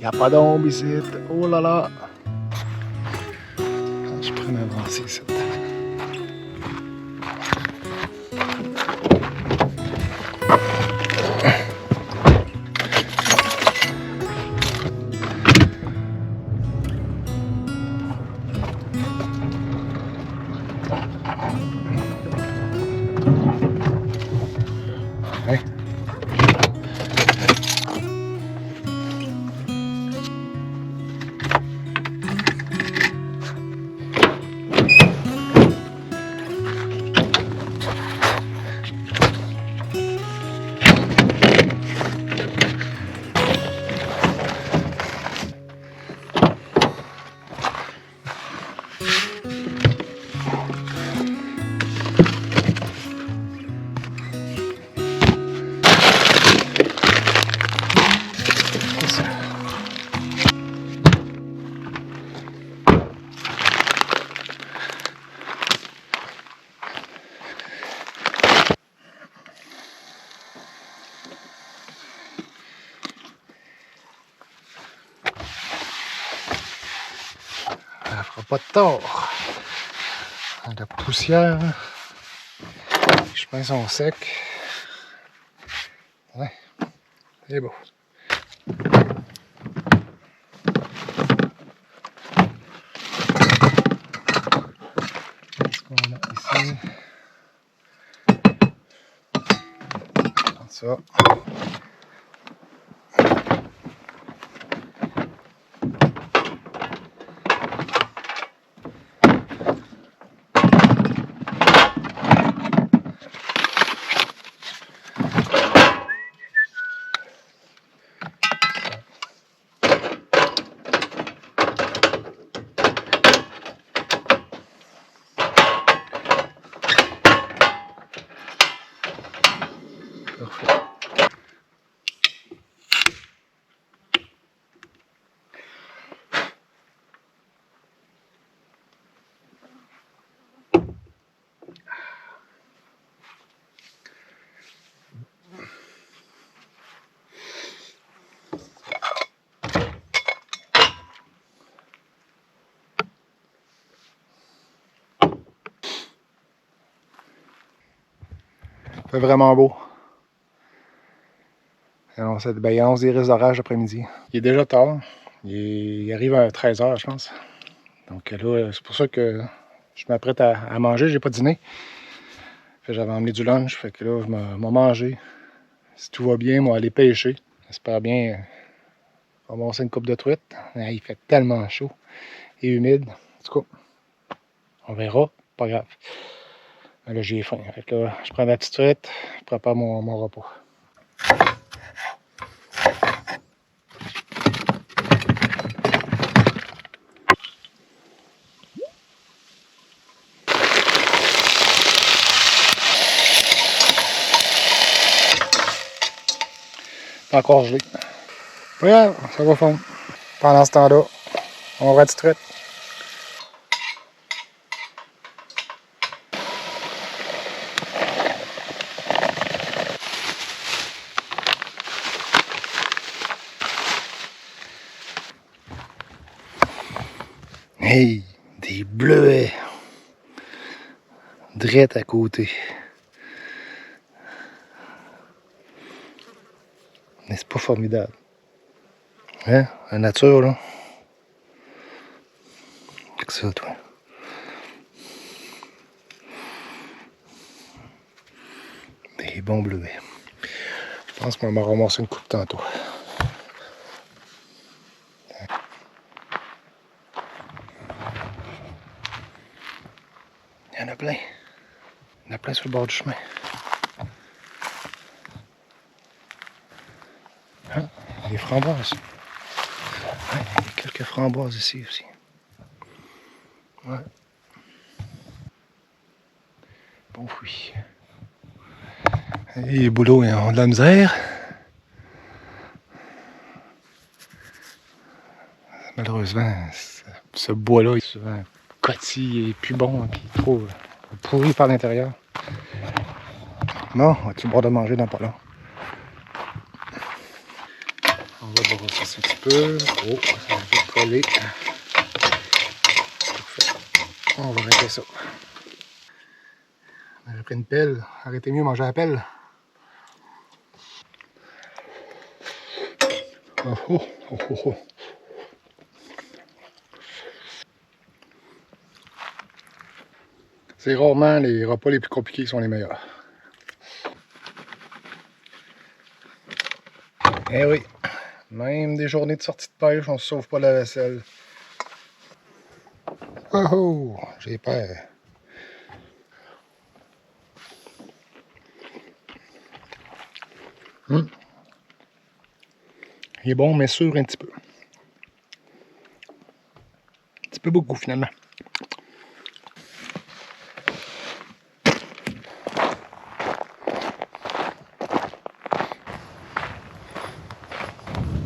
Il n'y a pas d'ombre ici. Oh là là. Je pourrais m'avancer ici. Ouais. Ça fera pas de tort. La poussière, les chemins sont secs. Ouais, c'est beau. Qu'est-ce qu'on a ici? Ça. Parfait. Il fait vraiment beau. Il annonce des risques d'orage l'après-midi. Il est déjà tard. Il arrive à 13h, je pense. Donc là, c'est pour ça que je m'apprête à manger. J'ai pas dîné. J'avais emmené du lunch. Fait que là, je vais manger. Si tout va bien, moi, aller pêcher. J'espère bien ramasser une coupe de truite. Il fait tellement chaud et humide. En tout cas, on verra. Pas grave. Mais là, j'ai faim. Fait que là, je prends la petite truite. Je prépare mon repas. Encore gelé. Ouais, ça va fondre. Pendant ce temps-là, on va truite. Hey, des bleuets. Drette à côté. Mais c'est pas formidable. Hein? La nature, là. Qu'est-ce que ça, toi? Des bons bleuets. Je pense qu'on va ramasser une coupe tantôt. Il y en a plein. Il y en a plein sur le bord du chemin. Hein? Des framboises. Ouais, il y a quelques framboises ici aussi. Ouais. Bon fruit. Et les bouleaux, ils ont de la misère. Malheureusement, ce bois-là est souvent cotis et plus bon, puis trop pourri par l'intérieur. Bon, on va-tu boire de manger dans pas long? On va brosser ça. un petit peu. Oh, ça va peut coller. On va arrêter ça. On aurait pris une pelle. Arrêtez mieux manger à la pelle. Oh, oh, oh, oh, oh. C'est rarement les repas les plus compliqués qui sont les meilleurs. Eh oui, même des journées de sortie de pêche, on ne se sauve pas la vaisselle. Oh oh, j'ai peur. Il est bon, mais sûr un petit peu. Un petit peu beaucoup finalement.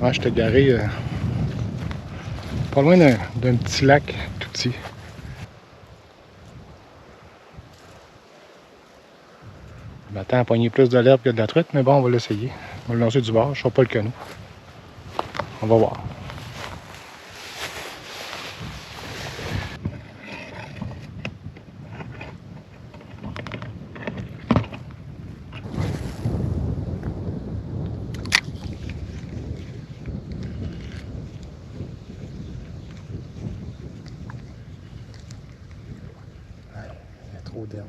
Ouais, je t'ai garé pas loin d'un petit lac tout petit. Je m'attends à pogner plus de l'herbe que de la truite, mais bon, on va l'essayer. On va le lancer du bord, je ne sors pas le canot. On va voir. Il y a trop d'herbe.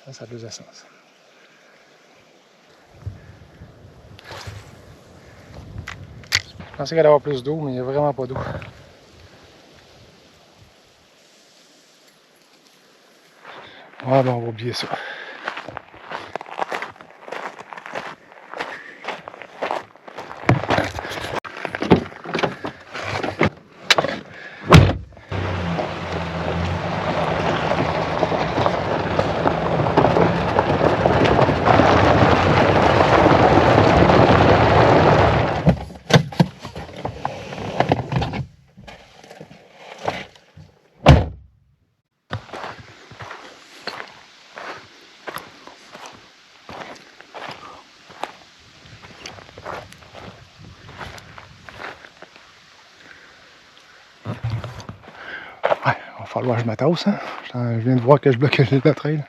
Ah, ça a plus de sens. Je pensais qu'il allait y avoir plus d'eau, mais il n'y a vraiment pas d'eau. Ah ben, on va oublier ça. Ouais, il va falloir que je m'attasse, hein. Je viens de voir que je bloquais le trail.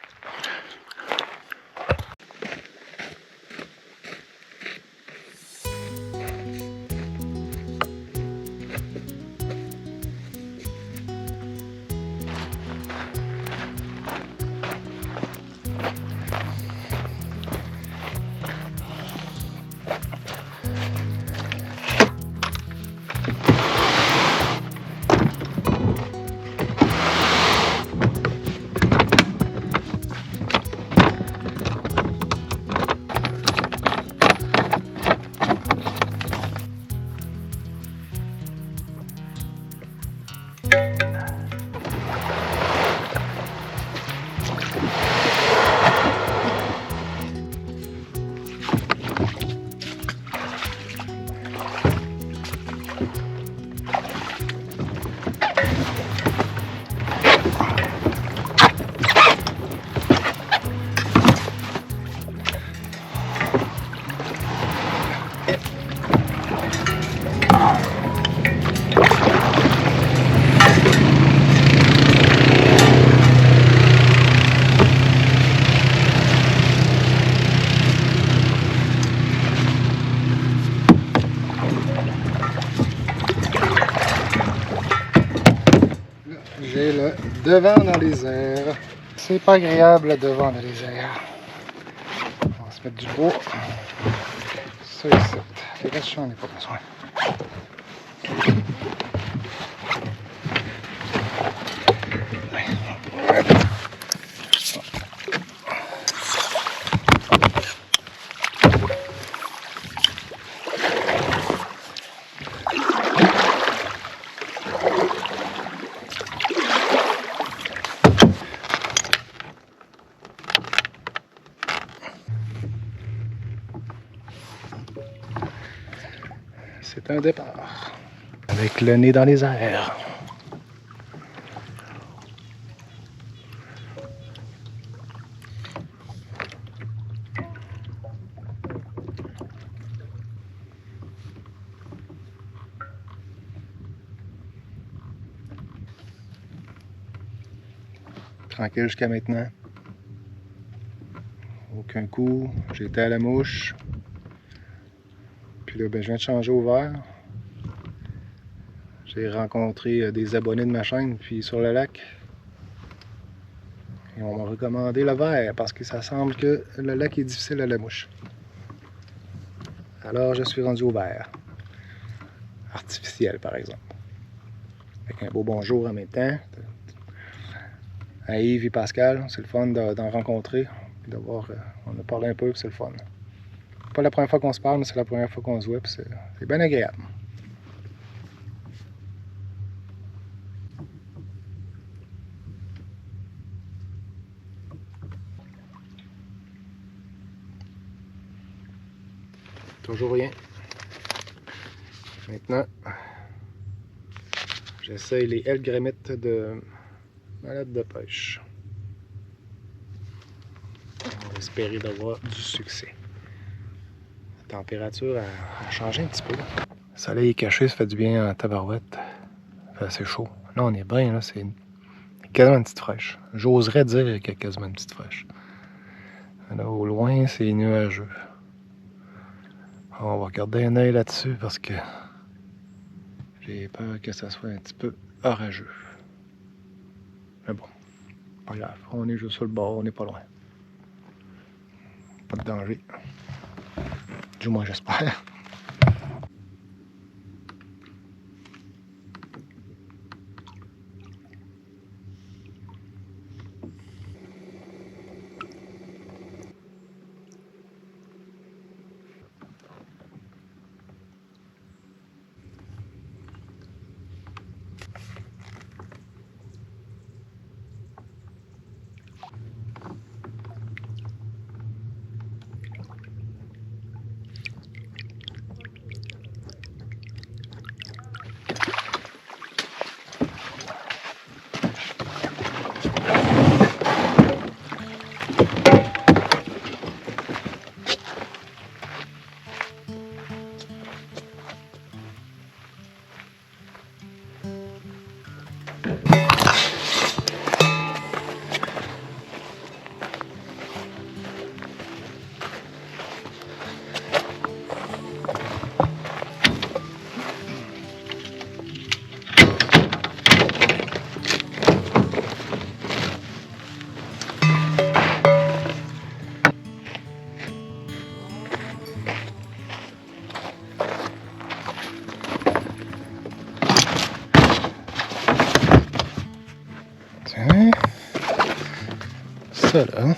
J'ai le devant dans les airs. C'est pas agréable le devant dans les airs. On va se mettre du bois. Ça ici. Les restes, j'en ai pas besoin. c'est un départ. Avec le nez dans les airs. Tranquille jusqu'à maintenant. Aucun coup. J'ai été à la mouche. Puis là, ben, je viens de changer au vert. J'ai rencontré des abonnés de ma chaîne, puis sur le lac. Et on m'a recommandé le vert parce que ça semble que le lac est difficile à la mouche. Alors je suis rendu au vert. Artificiel, par exemple. Avec un beau bonjour en même temps. À Yves et Pascal, c'est le fun d'en rencontrer. Puis de voir, on a parlé un peu, puis c'est le fun. Pas la première fois qu'on se parle, mais c'est la première fois qu'on se voit, puis c'est bien agréable. Toujours rien. Maintenant, j'essaye les ailes grémites de malade de pêche. On va espérer d'avoir du succès. La température a changé un petit peu. Le soleil est caché, ça fait du bien en tabarouette. Ça fait assez chaud. Là, on est bien, là, c'est quasiment une petite fraîche. J'oserais dire qu'il y a quasiment une petite fraîche. Là, au loin, c'est nuageux. On va garder un œil là-dessus parce que j'ai peur que ça soit un petit peu orageux. Mais bon, pas grave. On est juste sur le bord, on n'est pas loin. Pas de danger. Du moins, j'espère. Tiens, ça là.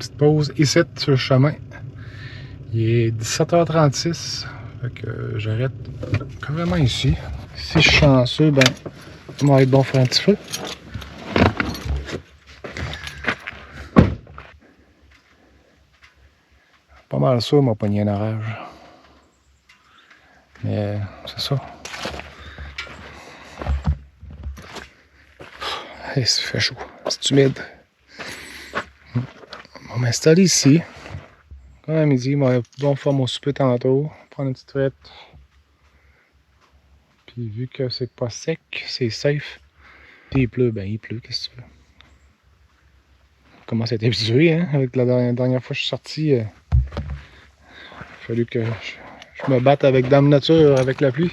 petite pause ici sur le chemin. Il est 17h36. Fait que j'arrête carrément ici. Si je suis chanceux, ben, ça va être bon pour faire un petit feu. Pas mal sûr, m'a pogné un orage. Mais c'est ça. Hey, ça fait chaud. C'est humide. On va m'installer ici. Comme à midi, on va faire mon souper tantôt. Prendre une petite frette. Puis vu que c'est pas sec, c'est safe. Puis il pleut, ben il pleut, qu'est-ce que tu veux. Je commence à être habitué, hein. Avec la dernière fois que je suis sorti, il a fallu que je me batte avec Dame Nature, avec la pluie.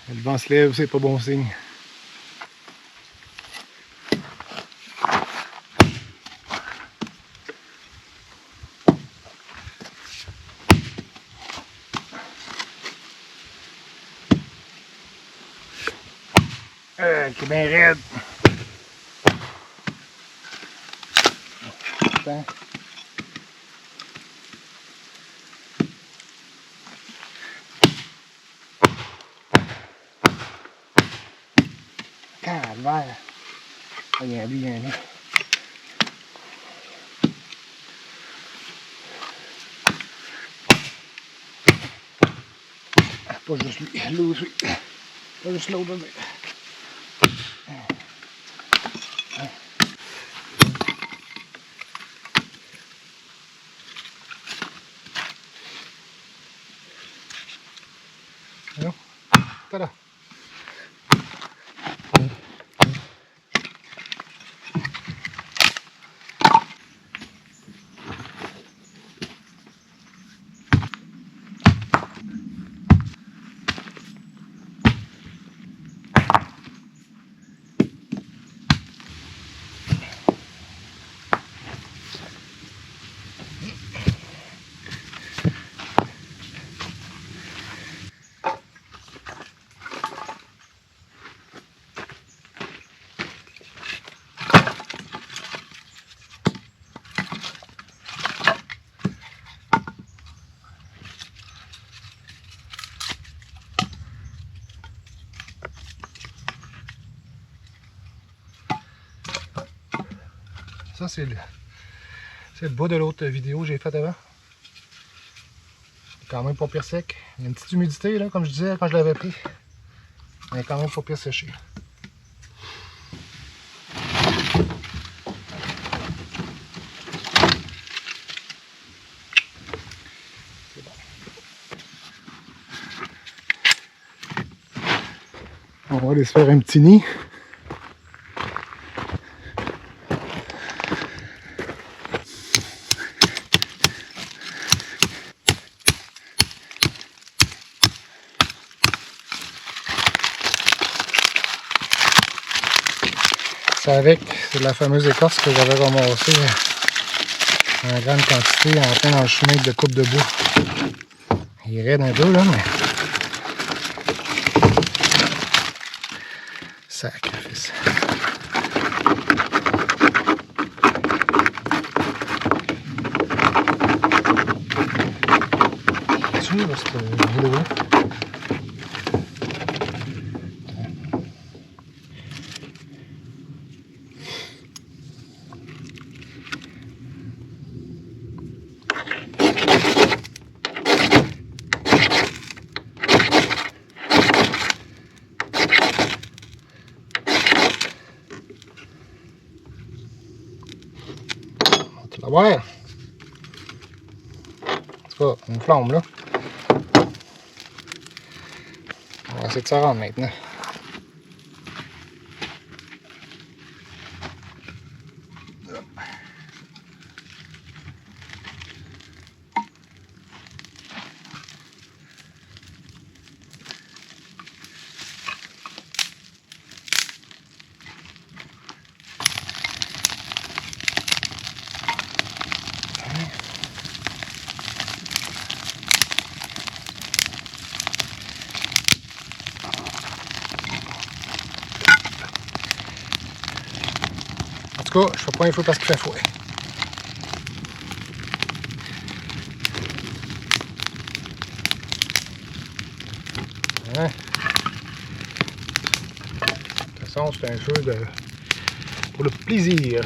Le vent se lève, c'est pas bon signe. C'est bien raide. Attends. Calvaire. Il y a lui, il y a lui. Pas juste lui, lui aussi. Pas juste l'autre. Non? Tada! Ça, c'est le bas de l'autre vidéo que j'ai faite avant. Quand même pas pire sec. Il y a une petite humidité, là, comme je disais quand je l'avais pris. Mais quand même pas pire séché. C'est bon. On va aller se faire un petit nid. C'est de la fameuse écorce que j'avais ramassée en grande quantité en plein dans le chemin de coupe de bois. Il est raide un peu là, mais sacrifice. Tu vois cette vidéo? Tu vas voir. En tout cas, une flamme là. On va essayer de se rendre maintenant. tout cas, je fais pas un feu parce qu'il fait froid. Hein? De toute façon, c'est un feu pour le plaisir.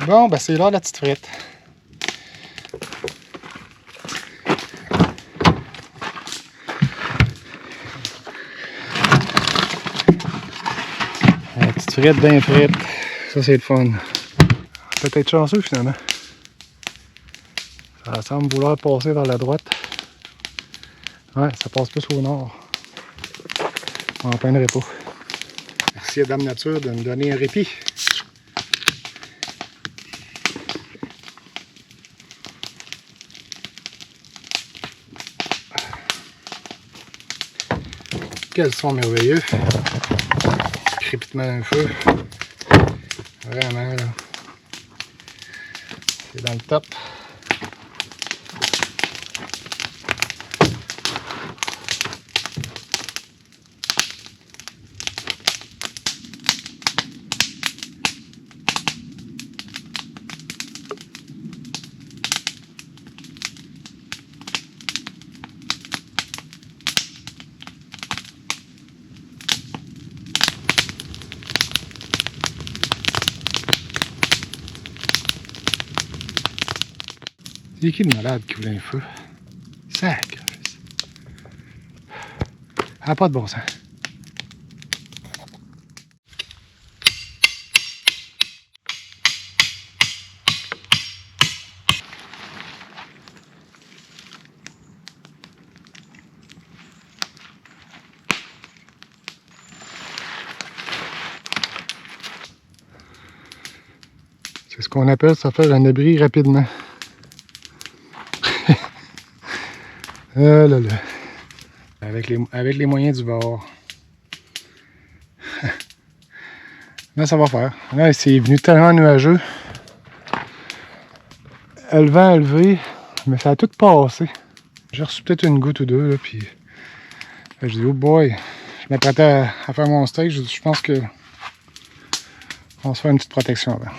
Bon, ben c'est là la petite frite. La petite frite bien frite. Ça, c'est le fun. Peut-être chanceux finalement. Ça semble vouloir passer vers la droite. Ouais, ça passe plus au nord. On n'en peindrait pas. Merci à Dame Nature de me donner un répit. Quels sont merveilleux. Crépitement d'un feu. Vraiment là. C'est dans le top. C'est qui le malade qui voulait un feu? Sac! Ah, pas de bon sens. C'est ce qu'on appelle ça faire un abri rapidement. Ah là là. Avec les moyens du bord. Là, ça va faire. Là, c'est venu tellement nuageux. Le vent a levé, mais ça a tout passé. J'ai reçu peut-être une goutte ou deux, là, puis je dis, oh boy, je m'apprêtais à faire mon steak. Je pense que on va se faire une petite protection avant.